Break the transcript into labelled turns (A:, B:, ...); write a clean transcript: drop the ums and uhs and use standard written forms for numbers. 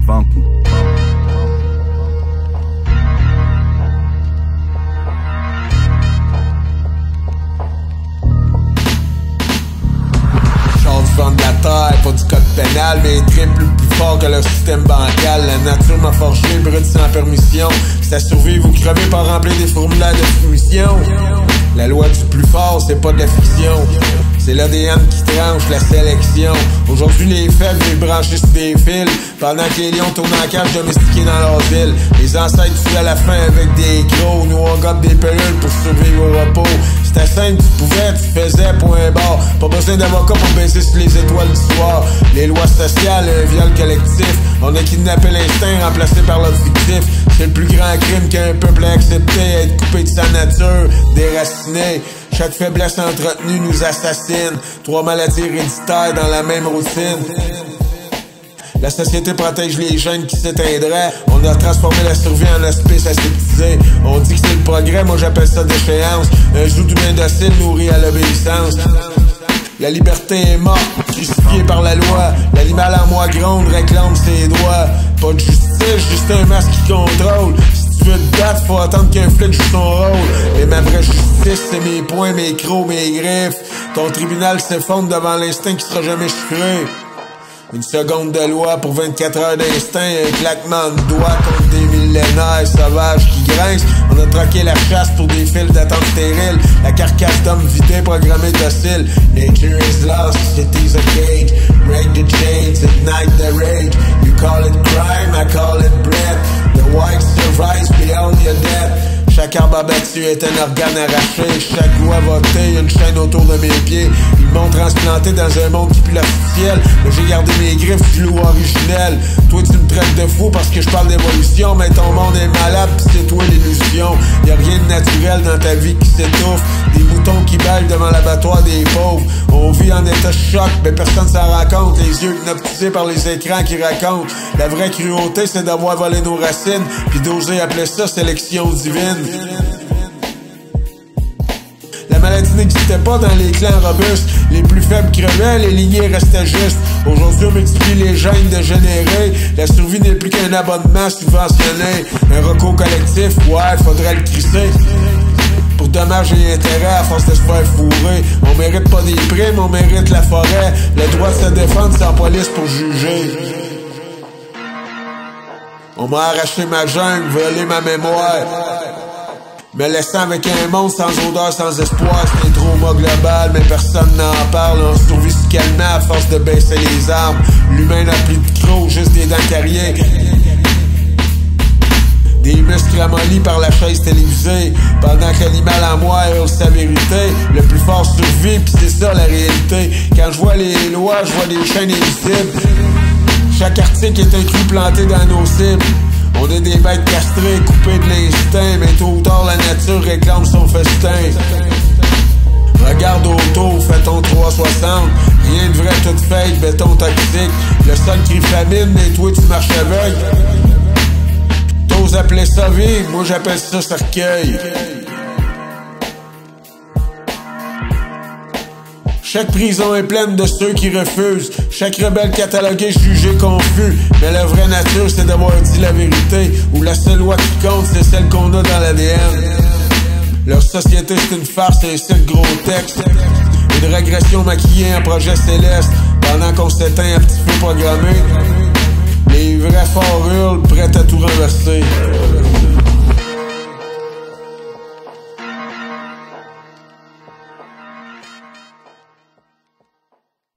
A: funky.
B: De la terre, pas du code pénal, mais triple plus fort que le système bancal. La nature m'a forgé, brut sans permission. C'est à survivre ou crever par remplir des formulaires de soumission. La loi du plus fort, c'est pas de la fiction. C'est l'ADN qui tranche la sélection. Aujourd'hui, les faibles, les branchés sur des fils. Pendant que les lions tournent en cage domestiqués dans leur ville. Les ancêtres tuent à la fin avec des gros. Nous, on gobe des pilules pour survivre au repos. C'était simple, tu pouvais, tu faisais, point barre. Pas besoin d'avocat pour baisser sur les étoiles du soir. Les lois sociales, un viol collectif. On a kidnappé l'instinct, remplacé par l'objectif. C'est le plus grand crime qu'un peuple a accepté. Être coupé de sa nature, déraciné. Chaque faiblesse entretenue nous assassine. 3 maladies héréditaires dans la même routine. La société protège les jeunes qui s'éteindraient. On a transformé la survie en hospice aseptisé. On dit que c'est le progrès, moi j'appelle ça déchéance. Un joug d'humain docile nourri à l'obéissance. La liberté est morte, crucifiée par la loi. L'animal en moi gronde, réclame ses droits. Pas de justice, juste un masque qui contrôle. Si tu veux te battre, faut attendre qu'un flic joue son rôle. Et ma vraie justice, c'est mes poings, mes crocs, mes griffes. Ton tribunal s'effondre devant l'instinct qui sera jamais chiffré. Une seconde de loi pour 24 heures d'instinct, un claquement de doigts contre des millénaires sauvages qui grincent. On a troqué la chasse pour des files d'attente stériles. La carcasse d'hommes vidée, programmée docile. Nature is lost, city's a cage. Break the chains, ignite the rage. You call it crime, I call it breath. The white survives beyond your death. Chaque arbre abattu est un organe arraché. Chaque loi votée, une chaîne autour de mes pieds. Ils m'ont transplanté dans un monde qui pue l'artificiel. Mais j'ai gardé mes griffes du loup originel. Toi tu me traites de fou parce que je parle d'évolution. Mais ton monde est malade pis c'est toi l'illusion. Y'a rien de naturel dans ta vie qui s'étouffe. Des moutons qui bêlent devant l'abattoir des pauvres. On vit en état de choc, mais personne s'en rend compte. Les yeux hypnotisés par les écrans qui racontent. La vraie cruauté c'est d'avoir volé nos racines. Puis d'oser appeler ça sélection divine. La maladie n'existait pas dans les clans robustes. Les plus faibles crevaient, les lignées restaient justes. Aujourd'hui on multiplie les gènes dégénérés. La survie n'est plus qu'un abonnement subventionné. Un recours collectif, ouais, faudrait le crisser. Pour dommages et intérêts à force de se faire fourrer. On mérite pas des primes, on mérite la forêt. Le droit de se défendre sans police pour juger. On m'a arraché ma jungle, volé ma mémoire. Me laissant avec un monde sans odeur, sans espoir. C'est un trauma global, mais personne n'en parle. On survit se calmer à force de baisser les armes. L'humain n'a plus de crocs, juste des dents carriées. Des muscles amollis par la chaise télévisée. Pendant que l'animal en moi hurle sa vérité. Le plus fort survit, pis c'est ça la réalité. Quand je vois les lois, je vois des chaînes invisibles. Chaque article est un clou planté dans nos cibles. On est des bêtes castrées, coupées de l'instinct. Mais tôt ou tard, la nature réclame son festin. Regarde autour, fais ton 360. Rien de vrai, tout fake, béton toxique. Le sol crie famine, mais toi tu marches aveugle. T'oses appeler ça vie, moi j'appelle ça cercueil. Chaque prison est pleine de ceux qui refusent. Chaque rebelle catalogué, jugé, confus. Mais la vraie nature, c'est d'avoir dit la vérité. Ou la seule loi qui compte, c'est celle qu'on a dans l'ADN. Leur société, c'est une farce et un cirque gros texte. Une régression maquillée en projet céleste. Pendant qu'on s'éteint à petit feu programmé. Les vrais forts hurlent, prêts à tout renverser.